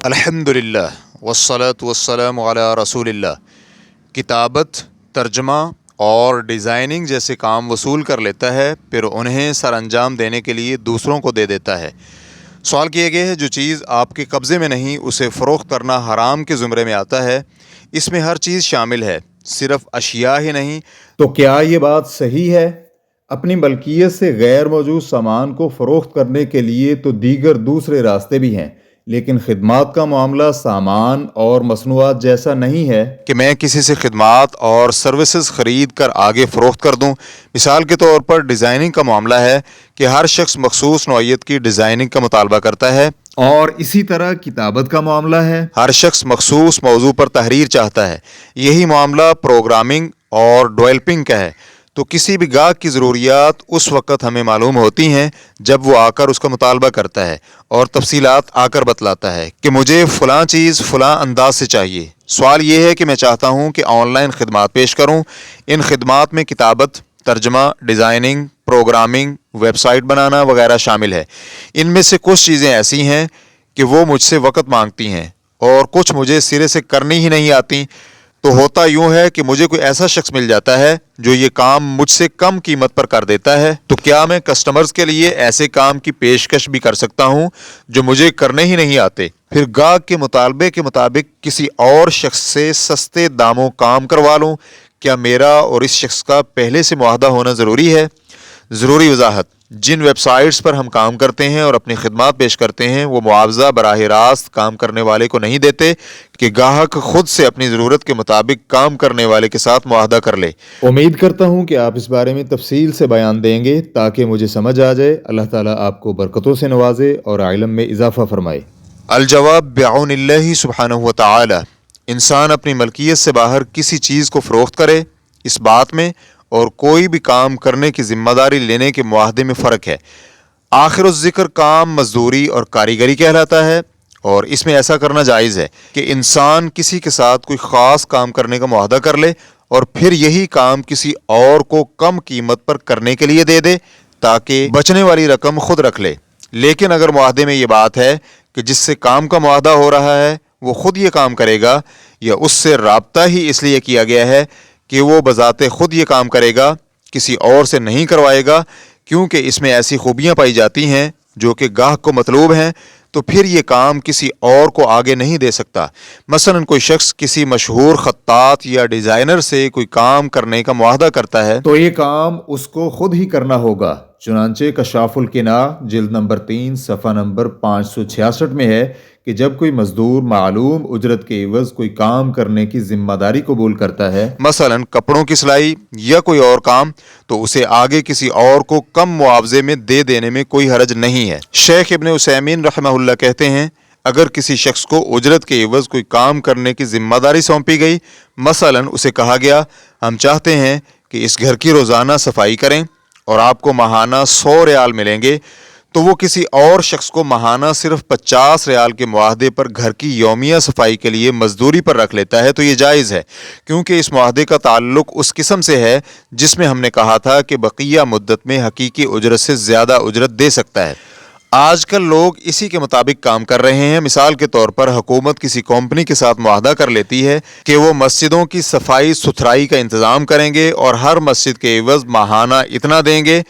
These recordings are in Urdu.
الحمدللہ والصلاة والسلام علی رسول اللہ۔ کتابت، ترجمہ اور ڈیزائننگ جیسے کام وصول کر لیتا ہے، پھر انہیں سر انجام دینے کے لیے دوسروں کو دے دیتا ہے۔ سوال کیا گیا ہے، جو چیز آپ کے قبضے میں نہیں اسے فروخت کرنا حرام کے زمرے میں آتا ہے۔ اس میں ہر چیز شامل ہے، صرف اشیاء ہی نہیں۔ تو کیا یہ بات صحیح ہے؟ اپنی ملکیت سے غیر موجود سامان کو فروخت کرنے کے لیے تو دیگر دوسرے راستے بھی ہیں، لیکن خدمات کا معاملہ سامان اور مصنوعات جیسا نہیں ہے کہ میں کسی سے خدمات اور سروسز خرید کر آگے فروخت کر دوں۔ مثال کے طور پر ڈیزائننگ کا معاملہ ہے کہ ہر شخص مخصوص نوعیت کی ڈیزائننگ کا مطالبہ کرتا ہے، اور اسی طرح کتابت کا معاملہ ہے۔ ہر شخص مخصوص موضوع پر تحریر چاہتا ہے۔ یہی معاملہ پروگرامنگ اور ڈیولپنگ کا ہے۔ تو کسی بھی گاہک کی ضروریات اس وقت ہمیں معلوم ہوتی ہیں جب وہ آ کر اس کا مطالبہ کرتا ہے اور تفصیلات آ کر بتلاتا ہے کہ مجھے فلاں چیز فلاں انداز سے چاہیے۔ سوال یہ ہے کہ میں چاہتا ہوں کہ آن لائن خدمات پیش کروں۔ ان خدمات میں کتابت، ترجمہ، ڈیزائننگ، پروگرامنگ، ویب سائٹ بنانا وغیرہ شامل ہے۔ ان میں سے کچھ چیزیں ایسی ہیں کہ وہ مجھ سے وقت مانگتی ہیں اور کچھ مجھے سرے سے کرنی ہی نہیں آتی۔ تو ہوتا یوں ہے کہ مجھے کوئی ایسا شخص مل جاتا ہے جو یہ کام مجھ سے کم قیمت پر کر دیتا ہے۔ تو کیا میں کسٹمرز کے لیے ایسے کام کی پیشکش بھی کر سکتا ہوں جو مجھے کرنے ہی نہیں آتے؟ پھر گاہک کے مطالبے کے مطابق کسی اور شخص سے سستے داموں کام کروا لوں؟ کیا میرا اور اس شخص کا پہلے سے معاہدہ ہونا ضروری ہے؟ ضروری وضاحت: جن ویب سائٹس پر ہم کام کرتے ہیں اور اپنی خدمات پیش کرتے ہیں، وہ معاوضہ براہ راست کام کرنے والے کو نہیں دیتے کہ گاہک خود سے اپنی ضرورت کے مطابق کام کرنے والے کے ساتھ معاہدہ کر لے۔ امید کرتا ہوں کہ آپ اس بارے میں تفصیل سے بیان دیں گے تاکہ مجھے سمجھ آ جائے۔ اللہ تعالیٰ آپ کو برکتوں سے نوازے اور علم میں اضافہ فرمائے۔ الجواب بعون اللہ سبحانہ و تعالی: انسان اپنی ملکیت سے باہر کسی چیز کو فروخت کرے، اس بات میں اور کوئی بھی کام کرنے کی ذمہ داری لینے کے معاہدے میں فرق ہے۔ آخر الذکر کام مزدوری اور کاریگری کہلاتا ہے، اور اس میں ایسا کرنا جائز ہے کہ انسان کسی کے ساتھ کوئی خاص کام کرنے کا معاہدہ کر لے اور پھر یہی کام کسی اور کو کم قیمت پر کرنے کے لیے دے دے تاکہ بچنے والی رقم خود رکھ لے۔ لیکن اگر معاہدے میں یہ بات ہے کہ جس سے کام کا معاہدہ ہو رہا ہے وہ خود یہ کام کرے گا، یا اس سے رابطہ ہی اس لیے کیا گیا ہے کہ وہ بذات خود یہ کام کرے گا، کسی اور سے نہیں کروائے گا، کیونکہ اس میں ایسی خوبیاں پائی جاتی ہیں جو کہ گاہک کو مطلوب ہیں، تو پھر یہ کام کسی اور کو آگے نہیں دے سکتا۔ مثلا کوئی شخص کسی مشہور خطاط یا ڈیزائنر سے کوئی کام کرنے کا معاہدہ کرتا ہے تو یہ کام اس کو خود ہی کرنا ہوگا۔ چنانچہ کشاف القناع جلد نمبر 3 صفحہ نمبر 566 میں ہے کہ جب کوئی مزدور معلوم اجرت کے عوض کوئی کام کرنے کی ذمہ داری قبول کرتا ہے، مثلا کپڑوں کی سلائی یا کوئی اور کام، تو اسے آگے کسی اور کو کم معاوضے میں دے دینے میں کوئی حرج نہیں ہے۔ شیخ ابن عثیمین رحمہ اللہ کہتے ہیں، اگر کسی شخص کو اجرت کے عوض کوئی کام کرنے کی ذمہ داری سونپی گئی، مثلا اسے کہا گیا ہم چاہتے ہیں کہ اس گھر کی روزانہ صفائی کریں اور آپ کو ماہانہ 100 ریال ملیں گے، تو وہ کسی اور شخص کو ماہانہ صرف 50 ریال کے معاہدے پر گھر کی یومیہ صفائی کے لیے مزدوری پر رکھ لیتا ہے، تو یہ جائز ہے، کیونکہ اس معاہدے کا تعلق اس قسم سے ہے جس میں ہم نے کہا تھا کہ بقیہ مدت میں حقیقی اجرت سے زیادہ اجرت دے سکتا ہے۔ آج کل لوگ اسی کے مطابق کام کر رہے ہیں۔ مثال کے طور پر حکومت کسی کمپنی کے ساتھ معاہدہ کر لیتی ہے کہ وہ مسجدوں کی صفائی ستھرائی کا انتظام کریں گے اور ہر مسجد کے عوض ماہانہ اتنا دیں گے،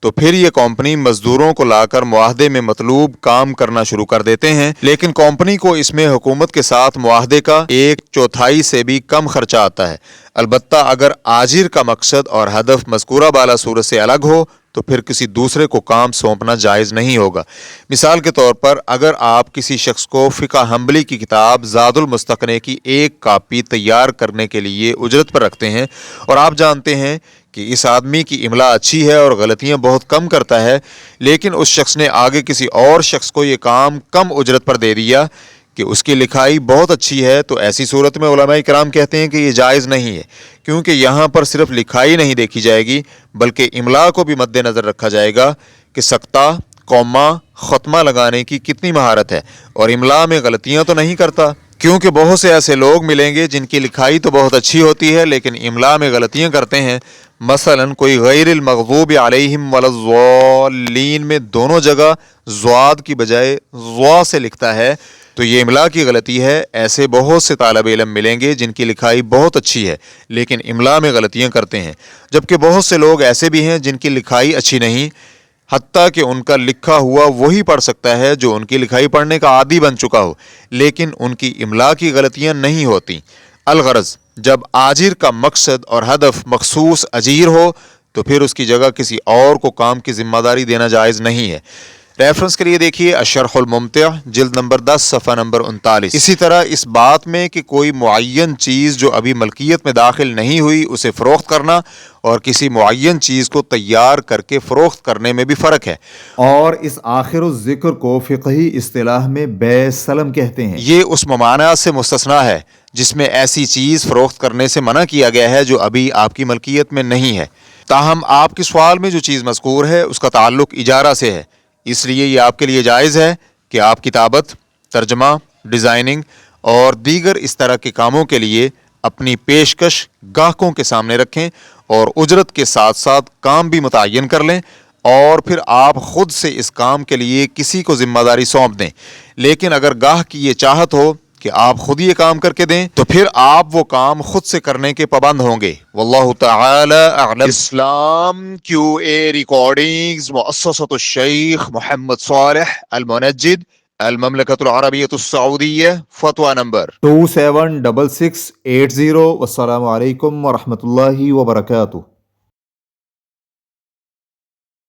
تو پھر یہ کمپنی مزدوروں کو لا کر معاہدے میں مطلوب کام کرنا شروع کر دیتے ہیں، لیکن کمپنی کو اس میں حکومت کے ساتھ معاہدے کا 1/4 سے بھی کم خرچہ آتا ہے۔ البتہ اگر آجر کا مقصد اور ہدف مذکورہ بالا صورت سے الگ ہو تو پھر کسی دوسرے کو کام سونپنا جائز نہیں ہوگا۔ مثال کے طور پر اگر آپ کسی شخص کو فقہ حنبلی کی کتاب زاد المستقنع کی 1 کاپی تیار کرنے کے لیے اجرت پر رکھتے ہیں، اور آپ جانتے ہیں کہ اس آدمی کی املا اچھی ہے اور غلطیاں بہت کم کرتا ہے، لیکن اس شخص نے آگے کسی اور شخص کو یہ کام کم اجرت پر دے دیا کہ اس کی لکھائی بہت اچھی ہے، تو ایسی صورت میں علماء کرام کہتے ہیں کہ یہ جائز نہیں ہے، کیونکہ یہاں پر صرف لکھائی نہیں دیکھی جائے گی بلکہ املا کو بھی مد نظر رکھا جائے گا کہ سکتہ، کوما، ختمہ لگانے کی کتنی مہارت ہے اور املا میں غلطیاں تو نہیں کرتا، کیونکہ بہت سے ایسے لوگ ملیں گے جن کی لکھائی تو بہت اچھی ہوتی ہے لیکن املا میں غلطیاں کرتے ہیں۔ مثلا کوئی غیر المغضوب علیہم ولا الضالین میں دونوں جگہ ضاد کی بجائے ضا سے لکھتا ہے، تو یہ املا کی غلطی ہے۔ ایسے بہت سے طالب علم ملیں گے جن کی لکھائی بہت اچھی ہے لیکن املا میں غلطیاں کرتے ہیں، جبکہ بہت سے لوگ ایسے بھی ہیں جن کی لکھائی اچھی نہیں، حتیٰ کہ ان کا لکھا ہوا وہی پڑھ سکتا ہے جو ان کی لکھائی پڑھنے کا عادی بن چکا ہو، لیکن ان کی املا کی غلطیاں نہیں ہوتی۔ الغرض، جب آجر کا مقصد اور ہدف مخصوص اجیر ہو تو پھر اس کی جگہ کسی اور کو کام کی ذمہ داری دینا جائز نہیں ہے۔ ریفرنس کے لیے دیکھیے الشرح الممتع، جلد نمبر 10 صفحہ نمبر 39۔ اسی طرح اس بات میں کہ کوئی معین چیز جو ابھی ملکیت میں داخل نہیں ہوئی اسے فروخت کرنا اور کسی معین چیز کو تیار کر کے فروخت کرنے میں بھی فرق ہے۔ اور اس آخر الذکر کو فقہی اصطلاح میں بیع سلم کہتے ہیں۔ یہ اس ممانعت سے مستثنا ہے جس میں ایسی چیز فروخت کرنے سے منع کیا گیا ہے جو ابھی آپ کی ملکیت میں نہیں ہے۔ تاہم آپ کے سوال میں جو چیز مذکور ہے اس کا تعلق اجارہ سے ہے، اس لیے یہ آپ کے لیے جائز ہے کہ آپ کتابت، ترجمہ، ڈیزائننگ اور دیگر اس طرح کے کاموں کے لیے اپنی پیشکش گاہکوں کے سامنے رکھیں اور اجرت کے ساتھ ساتھ کام بھی متعین کر لیں، اور پھر آپ خود سے اس کام کے لیے کسی کو ذمہ داری سونپ دیں۔ لیکن اگر گاہک کی یہ چاہت ہو کہ آپ خود یہ کام کر کے دیں تو پھر آپ وہ کام خود سے کرنے کے پابند ہوں گے۔ واللہ تعالی اعلم۔ اسلام کیو اے ریکارڈنگز، مؤسسۃ الشیخ محمد صالح المنجد، المملکۃ العربیۃ السعودیہ، فتویٰ نمبر 276680۔ والسلام علیکم ورحمۃ اللہ وبرکاتہ۔